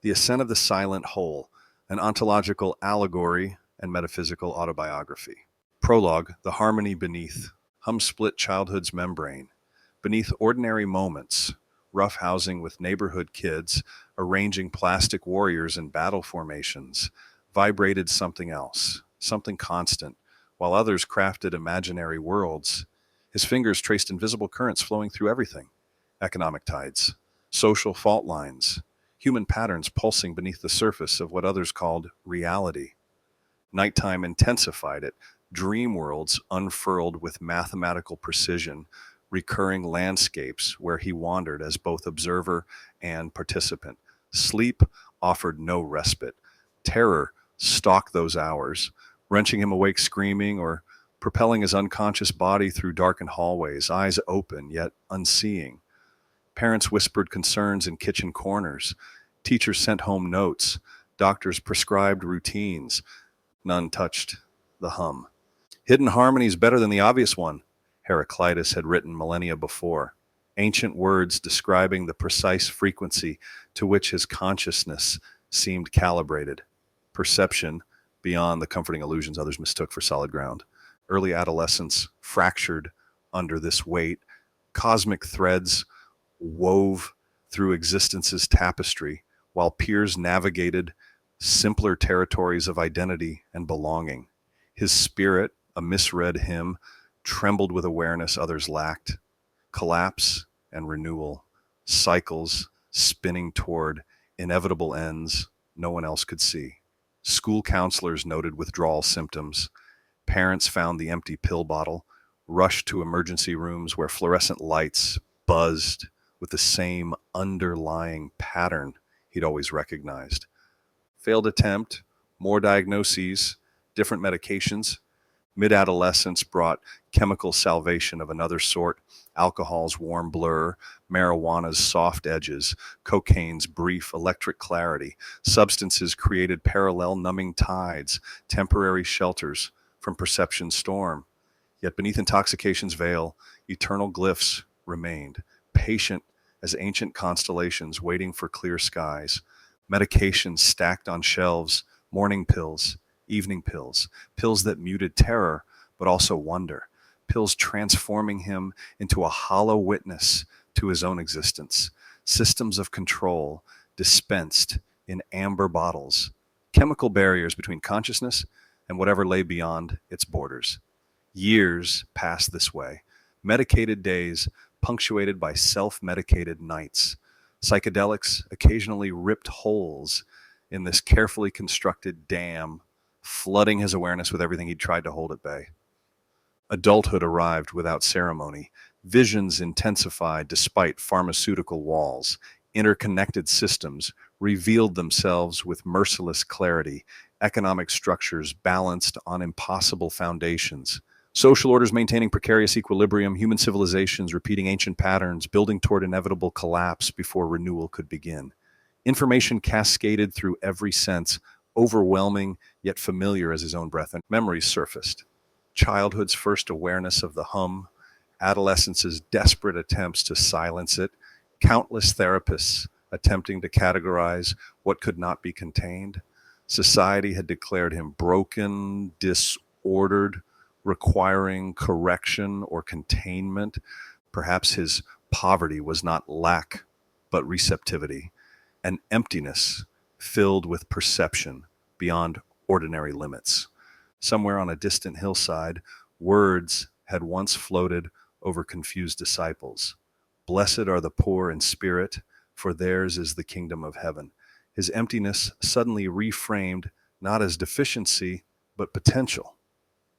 The Ascent of the Silent Whole, an Ontological Allegory and Metaphysical Autobiography. Prologue, The Harmony Beneath, hum-split childhood's membrane. Beneath ordinary moments, rough housing with neighborhood kids, arranging plastic warriors in battle formations, vibrated something else, something constant, while others crafted imaginary worlds. His fingers traced invisible currents flowing through everything. Economic tides, social fault lines, human patterns pulsing beneath the surface of what others called reality. Nighttime intensified it, dream worlds unfurled with mathematical precision, recurring landscapes where he wandered as both observer and participant. Sleep offered no respite. Terror stalked those hours, wrenching him awake screaming or propelling his unconscious body through darkened hallways, eyes open yet unseeing. Parents whispered concerns in kitchen corners. Teachers sent home notes. Doctors prescribed routines. None touched the hum. Hidden harmony is better than the obvious one, Heraclitus had written millennia before. Ancient words describing the precise frequency to which his consciousness seemed calibrated. Perception, beyond the comforting illusions others mistook for solid ground. Early adolescence fractured under this weight. Cosmic threads wove through existence's tapestry, while peers navigated simpler territories of identity and belonging. His spirit, a misread hymn, trembled with awareness others lacked. Collapse and renewal, cycles spinning toward inevitable ends no one else could see. School counselors noted withdrawal symptoms. Parents found the empty pill bottle, rushed to emergency rooms where fluorescent lights buzzed with the same underlying pattern he'd always recognized. Failed attempt, more diagnoses, different medications. Mid-adolescence brought chemical salvation of another sort, alcohol's warm blur, marijuana's soft edges, cocaine's brief electric clarity. Substances created parallel numbing tides, temporary shelters from perception's storm. Yet beneath intoxication's veil, eternal glyphs remained, patient as ancient constellations waiting for clear skies. Medications stacked on shelves, morning pills, evening pills, pills that muted terror but also wonder, pills transforming him into a hollow witness to his own existence, systems of control dispensed in amber bottles, chemical barriers between consciousness and whatever lay beyond its borders. Years passed this way, medicated days punctuated by self-medicated nights. Psychedelics occasionally ripped holes in this carefully constructed dam, flooding his awareness with everything he'd tried to hold at bay. Adulthood arrived without ceremony. Visions intensified despite pharmaceutical walls. Interconnected systems revealed themselves with merciless clarity. Economic structures balanced on impossible foundations. Social orders maintaining precarious equilibrium, human civilizations repeating ancient patterns, building toward inevitable collapse before renewal could begin. Information cascaded through every sense, overwhelming yet familiar as his own breath, and memories surfaced. Childhood's first awareness of the hum, adolescence's desperate attempts to silence it, countless therapists attempting to categorize what could not be contained. Society had declared him broken, disordered, requiring correction or containment. Perhaps his poverty was not lack, but receptivity, an emptiness filled with perception beyond ordinary limits. Somewhere on a distant hillside, words had once floated over confused disciples. Blessed are the poor in spirit, for theirs is the kingdom of heaven. His emptiness suddenly reframed not as deficiency, but potential.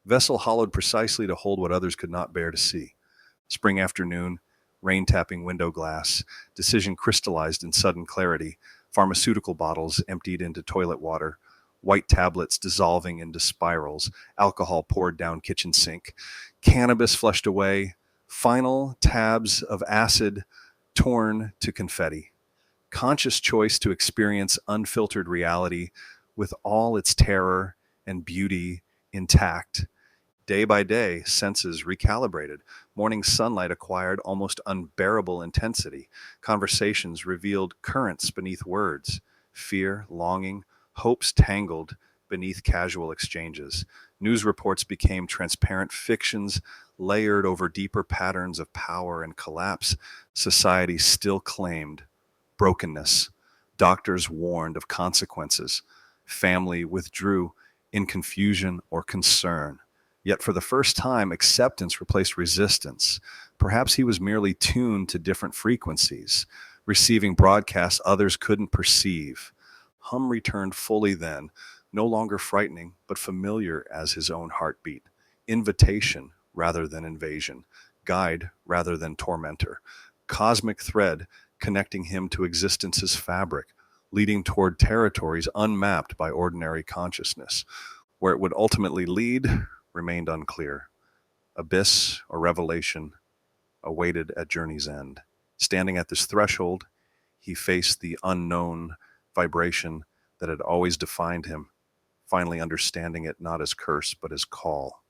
Vessel hollowed precisely to hold what others could not bear to see. Spring afternoon, rain tapping window glass, decision crystallized in sudden clarity, pharmaceutical bottles emptied into toilet water, white tablets dissolving into spirals, alcohol poured down kitchen sink, cannabis flushed away, final tabs of acid torn to confetti. Conscious choice to experience unfiltered reality with all its terror and beauty intact. Day by day, senses recalibrated. Morning sunlight acquired almost unbearable intensity. Conversations revealed currents beneath words. fear, longing, hopes tangled beneath casual exchanges. News reports became transparent fictions layered over deeper patterns of power and collapse. Society still claimed brokenness. Doctors warned of consequences. Family withdrew in confusion or concern. Yet for the first time, acceptance replaced resistance. Perhaps he was merely tuned to different frequencies, receiving broadcasts others couldn't perceive. Hum returned fully then, no longer frightening, but familiar as his own heartbeat. Invitation rather than invasion, guide rather than tormentor. Cosmic thread connecting him to existence's fabric, leading toward territories unmapped by ordinary consciousness. Where it would ultimately lead remained unclear. Abyss or revelation awaited at journey's end. Standing at this threshold, he faced the unknown vibration that had always defined him, finally understanding it not as curse but as call.